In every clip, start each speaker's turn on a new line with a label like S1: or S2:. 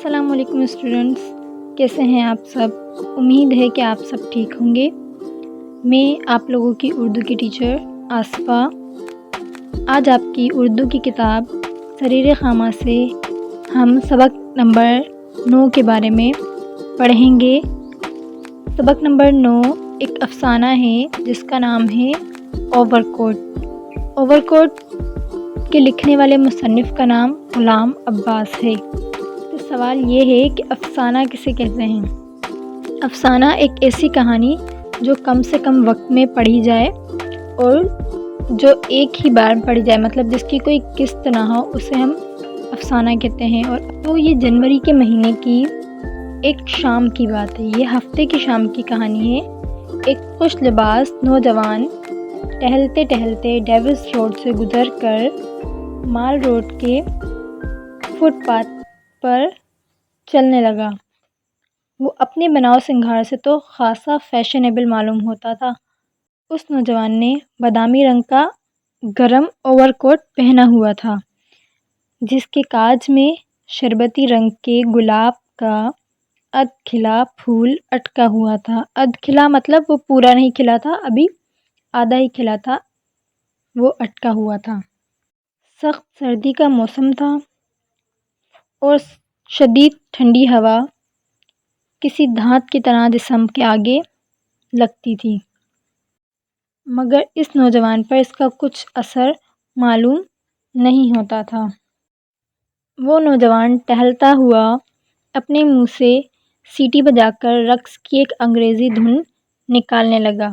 S1: السلام علیکم اسٹوڈنٹس، کیسے ہیں آپ سب؟ امید ہے کہ آپ سب ٹھیک ہوں گے۔ میں آپ لوگوں کی اردو کی ٹیچر آصفہ آج آپ کی اردو کی کتاب سریر خامہ سے ہم سبق نمبر 9 کے بارے میں پڑھیں گے۔ سبق نمبر 9 ایک افسانہ ہے جس کا نام ہے اوور کوٹ۔ اوور کوٹ کے لکھنے والے مصنف کا نام غلام عباس ہے۔ تو سوال یہ ہے کہ افسانہ کسے کہتے ہیں؟ افسانہ ایک ایسی کہانی جو کم سے کم وقت میں پڑھی جائے اور جو ایک ہی بار پڑھی جائے، مطلب جس کی کوئی قسط نہ ہو، اسے ہم افسانہ کہتے ہیں۔ اور تو یہ جنوری کے مہینے کی ایک شام کی بات ہے، یہ ہفتے کی شام کی کہانی ہے۔ ایک خوش لباس نوجوان ٹہلتے ٹہلتے ڈیوس روڈ سے گزر کر مال روڈ کے فٹ پاتھ پر چلنے لگا۔ وہ اپنے بناؤ سنگھار سے تو خاصا فیشنیبل معلوم ہوتا تھا۔ اس نوجوان نے بادامی رنگ کا گرم اوور کوٹ پہنا ہوا تھا جس کے کاج میں شربتی رنگ کے گلاب کا ادھ کھلا پھول اٹکا ہوا تھا۔ ادھ کھلا مطلب وہ پورا نہیں کھلا تھا، ابھی آدھا ہی کھلا تھا، وہ اٹکا ہوا تھا۔ سخت سردی کا موسم تھا اور شدید ٹھنڈی ہوا کسی دھات کی طرح جسم کے آگے لگتی تھی، مگر اس نوجوان پر اس کا کچھ اثر معلوم نہیں ہوتا تھا۔ وہ نوجوان ٹہلتا ہوا اپنے منہ سے سیٹی بجا کر رقص کی ایک انگریزی دھن نکالنے لگا۔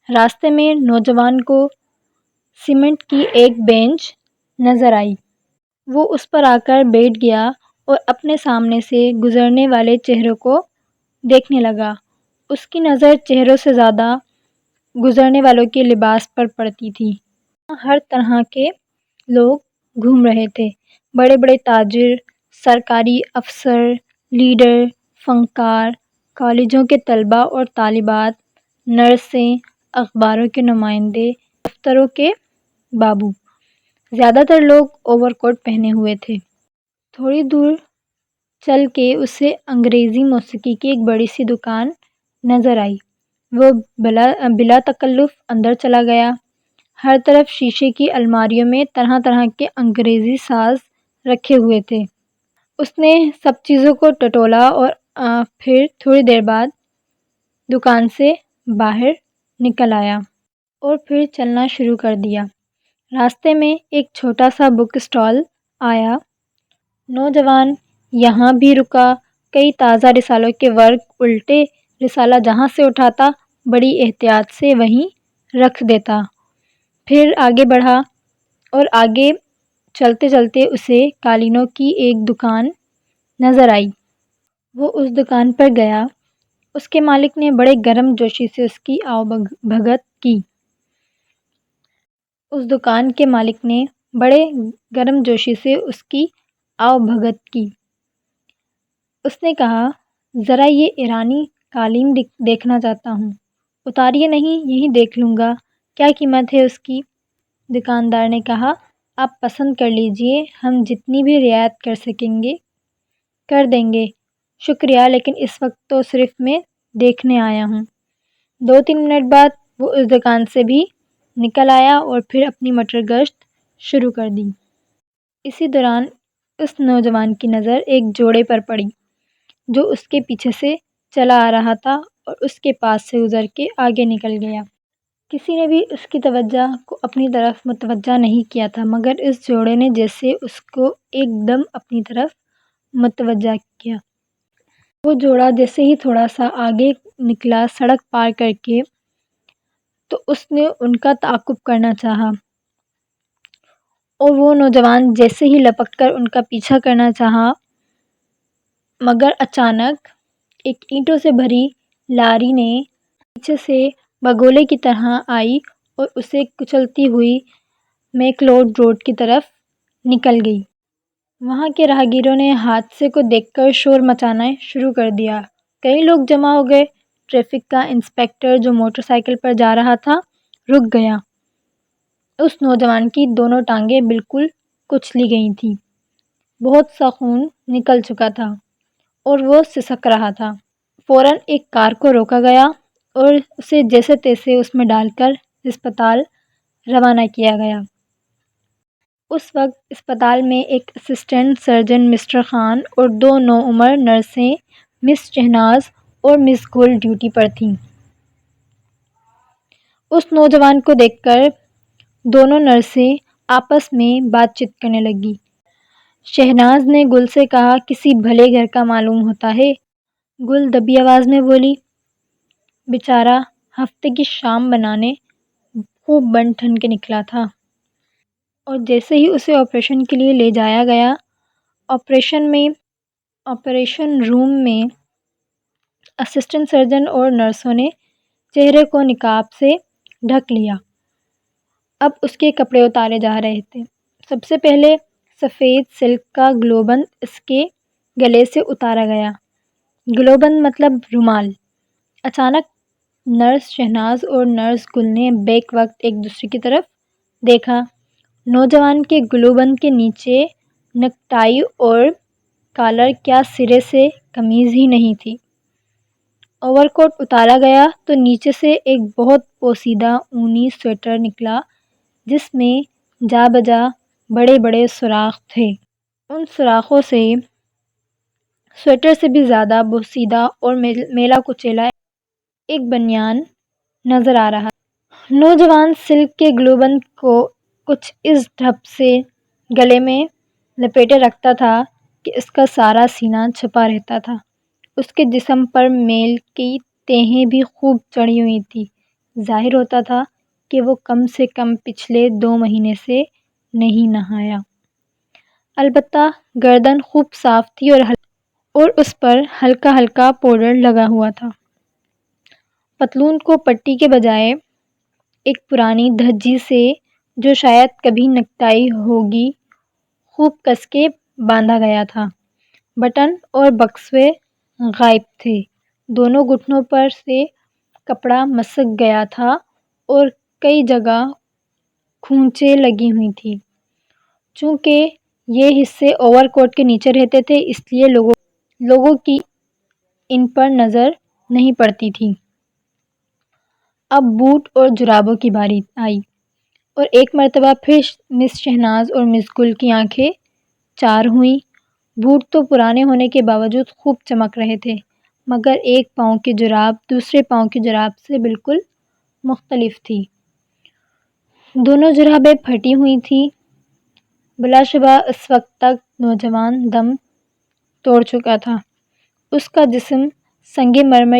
S1: راستے میں نوجوان کو سیمنٹ کی ایک بینچ نظر آئی۔ وہ اس پر آ کر بیٹھ گیا اور اپنے سامنے سے گزرنے والے چہروں کو دیکھنے لگا۔ اس کی نظر چہروں سے زیادہ گزرنے والوں کے لباس پر پڑتی تھی۔ ہر طرح کے لوگ گھوم رہے تھے، بڑے بڑے تاجر، سرکاری افسر، لیڈر، فنکار، کالجوں کے طلباء اور طالبات، نرسیں، اخباروں کے نمائندے، دفتروں کے بابو۔ زیادہ تر لوگ اوور کوٹ پہنے ہوئے تھے۔ تھوڑی دور چل کے اسے انگریزی موسیقی کی ایک بڑی سی دکان نظر آئی۔ وہ بلا تکلف اندر چلا گیا۔ ہر طرف شیشے کی الماریوں میں طرح طرح کے انگریزی ساز رکھے ہوئے تھے۔ اس نے سب چیزوں کو ٹٹولا اور پھر تھوڑی دیر بعد دکان سے باہر نکل آیا اور پھر چلنا شروع کر دیا۔ راستے میں ایک چھوٹا سا بک اسٹال آیا۔ نوجوان یہاں بھی رکا۔ کئی تازہ رسالوں کے ورق الٹے رسالہ جہاں سے اٹھاتا بڑی احتیاط سے وہیں رکھ دیتا۔ پھر آگے بڑھا اور آگے چلتے چلتے اسے قالینوں کی ایک دکان نظر آئی۔ وہ اس دکان پر گیا۔ اس کے مالک نے بڑے گرم جوشی سے اس کی آؤ بھگت کی۔ اس دکان کے مالک نے بڑے گرم جوشی سے اس کی آؤ بھگت کی۔ اس نے کہا، ذرا یہ ایرانی قالین دیکھنا چاہتا ہوں۔ اتاریے نہیں، یہیں دیکھ لوں گا، کیا قیمت ہے اس کی؟ دکاندار نے کہا، آپ پسند کر لیجئے، ہم جتنی بھی رعایت کر سکیں گے کر دیں گے۔ شکریہ، لیکن اس وقت تو صرف میں دیکھنے آیا ہوں۔ 2-3 منٹ بعد وہ اس دکان سے بھی نکل آیا اور پھر اپنی مٹر گشت شروع کر دی۔ اسی دوران اس نوجوان کی نظر ایک جوڑے پر پڑی جو اس کے پیچھے سے چلا آ رہا تھا اور اس کے پاس سے گزر کے آگے نکل گیا۔ کسی نے بھی اس کی توجہ کو اپنی طرف متوجہ نہیں کیا تھا، مگر اس جوڑے نے جیسے اس کو ایک دم اپنی طرف متوجہ کیا۔ وہ جوڑا جیسے ہی تھوڑا سا آگے نکلا سڑک پار کر کے، تو اس نے ان کا تعاقب کرنا چاہا اور وہ نوجوان جیسے ہی لپک کر ان کا پیچھا کرنا چاہا، مگر اچانک ایک اینٹوں سے بھری لاری نے پیچھے سے بگولے کی طرح آئی اور اسے کچلتی ہوئی میکلوڈ روڈ کی طرف نکل گئی۔ وہاں کے راہگیروں نے حادثے کو دیکھ کر شور مچانا شروع کر دیا۔ کئی لوگ جمع ہو گئے۔ ٹریفک کا انسپکٹر جو موٹر سائیکل پر جا رہا تھا رک گیا۔ اس نوجوان کی دونوں ٹانگیں بالکل کچلی گئی تھیں، بہت سا خون نکل چکا تھا۔ اور وہ سسک رہا تھا۔ فوراً ایک کار کو روکا گیا اور اسے جیسے تیسے اس میں ڈال کر ہسپتال روانہ کیا گیا۔ اس وقت اسپتال میں ایک اسسٹنٹ سرجن مسٹر خان اور 2 نوعمر نرسیں مس شہناز اور مس گل ڈیوٹی پر تھیں۔ اس نوجوان کو دیکھ کر دونوں نرسیں آپس میں بات چیت کرنے لگیں۔ شہناز نے گل سے کہا، کسی بھلے گھر کا معلوم ہوتا ہے؟ گل دبی آواز میں بولی، بیچارہ ہفتے کی شام بنانے خوب بن ٹھن کے نکلا تھا۔ اور جیسے ہی اسے آپریشن کے لیے لے جایا گیا، آپریشن روم میں اسسٹنٹ سرجن اور نرسوں نے چہرے کو نقاب سے ڈھک لیا۔ اب اس کے کپڑے اتارے جا رہے تھے۔ سب سے پہلے سفید سلک کا گلوبند اس کے گلے سے اتارا گیا۔ گلوبند مطلب رومال۔ اچانک نرس شہناز اور نرس گل نے بیک وقت ایک دوسرے کی طرف دیکھا۔ نوجوان کے گلوبند کے نیچے نیک ٹائی اور کالر کیا سرے سے قمیض ہی نہیں تھی۔ اوور کوٹ اتارا گیا تو نیچے سے ایک بہت پوشیدہ اونی سویٹر نکلا جس میں جا بجا بڑے بڑے سوراخ تھے۔ ان سوراخوں سے سویٹر سے بھی زیادہ پوشیدہ اور میلا کچیلا ایک بنیان نظر آ رہا تھا۔ نوجوان سلک کے گلوبند کو کچھ اس ڈھب سے گلے میں لپیٹے رکھتا تھا کہ اس کا سارا سینہ چھپا رہتا تھا۔ اس کے جسم پر میل کی تہیں بھی خوب چڑھی ہوئی تھیں۔ ظاہر ہوتا تھا کہ وہ کم سے کم پچھلے 2 مہینے سے نہیں نہایا۔ البتہ گردن خوب صاف تھی اور اس پر ہلکا ہلکا پاؤڈر لگا ہوا تھا۔ پتلون کو پٹی کے بجائے ایک پرانی دھجی سے، جو شاید کبھی نیک ٹائی ہوگی، خوب کس کے باندھا گیا تھا۔ بٹن اور بکسوے غائب تھے۔ دونوں گھٹنوں پر سے کپڑا مسک گیا تھا اور کئی جگہ کھونچیں لگی ہوئی تھیں۔ چونکہ یہ حصے اوور کوٹ کے نیچے رہتے تھے، اس لیے لوگوں کی ان پر نظر نہیں پڑتی تھی۔ اب بوٹ اور جرابوں کی باری آئی اور ایک مرتبہ پھر مس شہناز اور مس گل کی آنکھیں 4 ہوئیں۔ بوٹ تو پرانے ہونے کے باوجود خوب چمک رہے تھے، مگر ایک پاؤں کی جراب دوسرے پاؤں کی جراب سے بالکل مختلف تھی۔ دونوں جرابیں پھٹی ہوئی تھیں۔ بلا شبہ اس وقت تک نوجوان دم توڑ چکا تھا۔ اس کا جسم سنگ مرمر